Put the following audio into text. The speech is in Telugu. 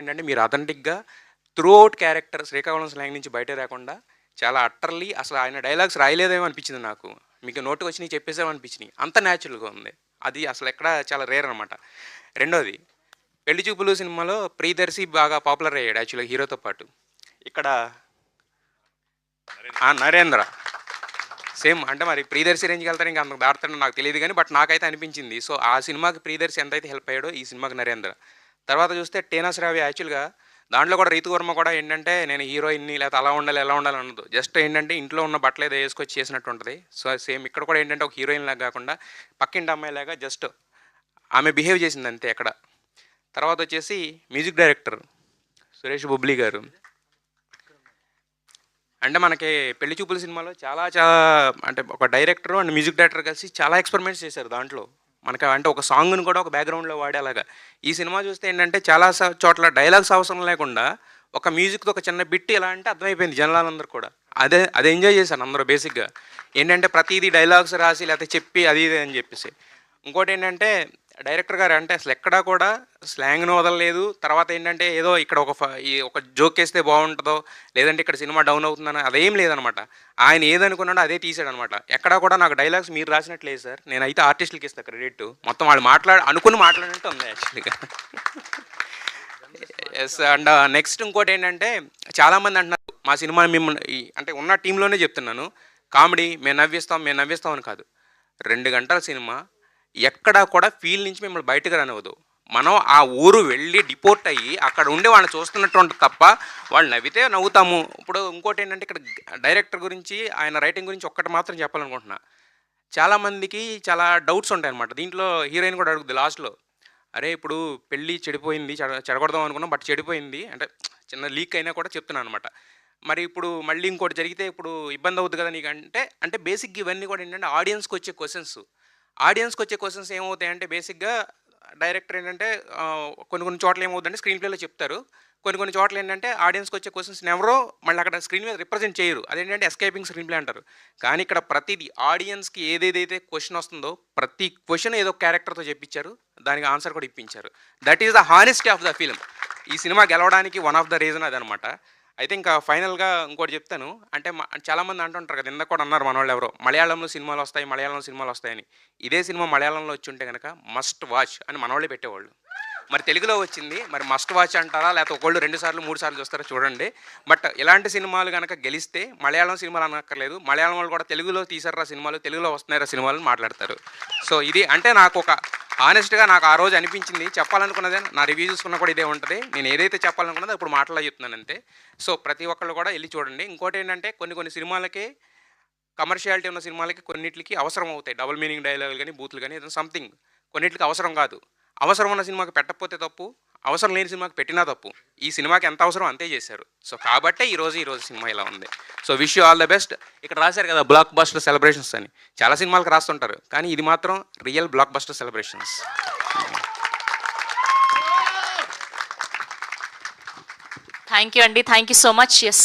ఏంటంటే మీరు అథెంటిక్‌గా throughout character Srikakulam slang నుంచి బయట రాకుండా చాలా అట్టర్‌లీ అసలు ఆయన డైలాగ్స్ రాయలేదేమో అనిపించింది నాకు. మీకు నోటికొచ్చినయి చెప్పేసామో అనిపించినియి. అంత న్యాచురల్‌గా ఉంది. అది అసలు ఎక్కడ చాలా రేర్ అనమాట. రెండోది 'పెళ్లి చూపులు' సినిమాలో ప్రియదర్శి బాగా పాపులర్ అయ్యాడు యాక్చువల్‌గా హీరోతో పాటు. ఇక్కడ 'నరేంద్ర' సేమ్ అంటే మరి ప్రియదర్శి రేంజ్‌కి వెళ్తాడు ఇంకా అంతకు దాటుతాడో నాకు తెలీదు గానీ బట్ నాకైతే అనిపించింది. సో, ఆ సినిమాకి ప్రియదర్శి ఎంతైతే హెల్ప్ అయ్యాడో ఈ సినిమాకి 'నరేంద్ర.' తర్వాత చూస్తే 'టీనా శ్రావ్య' యాక్చువల్‌గా దాంట్లో కూడా 'రీతు వర్మ' కూడా ఏంటంటే నేను హీరోయిన్‌ని లేకపోతే అలా ఉండాలి, ఎలా ఉండాలి అనదు. జస్ట్ ఏంటంటే ఇంట్లో ఉన్న బట్టలేదో యేసుకొచ్చి చేసినట్టు ఉంటది. సో, సేమ్ ఇక్కడ కూడా ఏంటంటే ఒక హీరోయిన్‌లాగా కాకుండా పక్కింటి అమ్మాయిలాగా జస్ట్ ఆమె బిహేవ్ చేసింది అంతే అక్కడ. తర్వాత వచ్చేసి మ్యూజిక్ డైరెక్టర్ సురేష్ బొబ్లీ గారు. అంటే మనకి 'పెళ్లి చూపులు' సినిమాలో చాలా చాలా అంటే ఒక డైరెక్టర్ అండ్ మ్యూజిక్ డైరెక్టర్ కలిసి చాలా ఎక్స్పెరిమెంట్స్ చేశారు దాంట్లో. మనకి అంటే ఒక సాంగ్‌ని కూడా ఒక బ్యాక్‌గ్రౌండ్‌లో వాడేలాగా. ఈ సినిమా చూస్తే ఏంటంటే చాలా చోట్ల డైలాగ్స్ అవసరం లేకుండా ఒక మ్యూజిక్‌తో ఒక చిన్న బిట్ ఎలా అంటే అర్థమైపోయింది జనాలందరూ కూడా. అది ఎంజాయ్ చేశారు అందరూ బేసిక్‌గా. ఏంటంటే ప్రతీది డైలాగ్స్ రాసి లేకపోతే చెప్పి అది ఇది అని చెప్పేసి. ఇంకోటేంటంటే డైరెక్టర్ గారు అంటే అసలు ఎక్కడా కూడా స్లాంగ్‌ని వదలలేదు. తర్వాత ఏంటంటే ఏదో ఇక్కడ ఒక జోకేస్తే బావుంటదో, లేదంటే ఇక్కడ సినిమా డౌన్ అవుతుందని అదేం లేదనమాట. ఆయన ఏదనుకున్నాడో అదే తీసాడనమాట. ఎక్కడా కూడా నాకు డైలాగ్స్ మీరు రాసినట్టు లేదు సార్. నేనైతే ఆర్టిస్టులకి ఇస్తా క్రెడిట్. మొత్తం వాళ్ళు అనుకుని మాట్లాడినట్టు ఉంది యాక్చువల్‌గా. యెస్. అండ్ నెక్స్ట్ ఇంకోటేంటంటే చాలామంది అంటున్నారు మా సినిమా మిమ్మల్ని అంటే ఉన్న టీమ్‌లోనే చెప్తున్నాను. కామెడీ మేము నవ్విస్తాం అని కాదు. 2 గంటల సినిమా ఎక్కడా కూడా ఫీల్ నుంచి మిమ్మల్ని బయటకు రానివ్వదు. మనం ఆ ఊరు వెళ్ళి డిపోర్ట్ అయ్యి అక్కడ ఉండి వాళ్ళని చూస్తున్నట్టు ఉంటది తప్ప వాళ్ళు నవ్వితే నవ్వుతాము. ఇప్పుడు ఇంకోటేంటంటే ఇక్కడ డైరెక్టర్ గురించి ఆయన రైటింగ్ గురించి ఒక్కటి మాత్రం చెప్పాలనుకుంటున్నా. చాలామందికి చాలా డౌట్స్ ఉంటాయన్నమాట. దీంట్లో హీరోయిన్ కూడా అడుగుద్ది లాస్ట్‌లో. అరే! ఇప్పుడు పెళ్లి చెడిపోయింది. చెడగొడదాం అనుకున్నాం. బట్ చెడిపోయింది. అంటే చిన్న లీక్ అయినా కూడా చెప్తున్నాననమాట. మరి ఇప్పుడు మళ్ళీ ఇంకోటి జరిగితే ఇప్పుడు ఇబ్బంది అవుద్ది కదా నీకంటే, అంటే బేసిక్‌గా ఇవన్నీ కూడా ఏంటంటే ఆడియన్స్‌కొచ్చే క్వెషన్స్. ఆడియన్స్‌కొచ్చే క్వెషన్స్ ఏమవుతాయంటే బేసిక్‌గా డైరెక్టర్ ఏంటంటే కొన్ని కొన్ని చోట్ల ఏమవుద్దంటే స్క్రీన్ ప్లేలో చెప్తారు. కొన్ని కొన్ని చోట్ల ఏంటంటే ఆడియన్స్‌కొచ్చే క్వెషన్స్‌ని ఎవరో మళ్ళీ అక్కడ స్క్రీన్ మీద రిప్రజెంట్ చేయరు. అదేంటంటే ఎస్కేపింగ్ స్క్రీన్ ప్లే అంటారు. కానీ ఇక్కడ ప్రతీది ఆడియన్స్‌కి ఏదేదైతే క్వెషన్ వస్తుందో ప్రతి క్వెషన్ ఏదో ఒక క్యారెక్టర్‌తో చెప్పించారు. దానికి ఆన్సర్ కూడా ఇప్పించారు. That is the honesty of the film. ఈ సినిమా గెలవడానికి వన్ ఆఫ్ ద రీజన్ అదనమాట. అయితే ఇంకా ఫైనల్‌గా ఇంకోటి చెప్తాను. అంటే చాలామంది అంటుంటారు కదా! ఇందాక కూడా అన్నారు మనోళ్ళెవరో మలయాళంలో సినిమాలొస్తాయని. ఇదే సినిమా మలయాళంలో వచ్చుంటే గనక మస్ట్ వాచ్ అని మనోళ్ళే పెట్టేవాళ్ళు. మరి తెలుగులో వచ్చింది. మరి మస్ట్ వాచ్ అంటారా? లేకపోతే ఒకళ్ళు 2 సార్లు, 3 సార్లు చూస్తారా చూడండి. బట్ ఇలాంటి సినిమాలు గనక గెలిస్తే మలయాళం సినిమాలు అనక్కర్లేదు. మలయాళం వాళ్ళు కూడా తెలుగులో తీశారురా సినిమాలు, తెలుగులో వస్తున్నాయిరా సినిమాలు అని మాట్లాడతారు. సో ఇది అంటే నాకొక హానెస్ట్‌గా నాకు ఆ రోజు అనిపించింది. చెప్పాలనుకున్నదే నా రివ్యూ చూసుకున్నా కూడా ఇదే ఉంటది. నేను ఏదైతే చెప్పాలనుకున్నదో ఇప్పుడు మాటల్లో చెప్తున్నాను అంతే. సో ప్రతి ఒక్కళ్ళు కూడా ఎళ్లి చూడండి. ఇంకోటేంటంటే కొన్ని కొన్ని సినిమాలకి కమర్షియాలిటీ ఉన్న సినిమాలకి కొన్నిట్లికి అవసరం అవుతాయి. డబుల్ మీనింగ్ డైలాగులు గాని, బూతులు గాని ఏదో సంథింగ్ కొన్నిట్లికి అవసరం కాదు. అవసరం ఉన్న సినిమాకి పెట్టకపోతే తప్పు. అవసరం లేని సినిమాకి పెట్టినా తప్పు. ఈ సినిమాకి ఎంత అవసరం అంతే చేశారు. సో కాబట్టే ఈరోజు సినిమా ఇలా ఉంది. So wish you all the best. ఇక్కడ రాశారు కదా బ్లాక్ బస్టర్ సెలబ్రేషన్స్ అని. చాలా సినిమాలకు రాస్తుంటారు. కానీ ఇది మాత్రం real blockbuster celebrations. Thank you అండి. Thank you so much. Yes.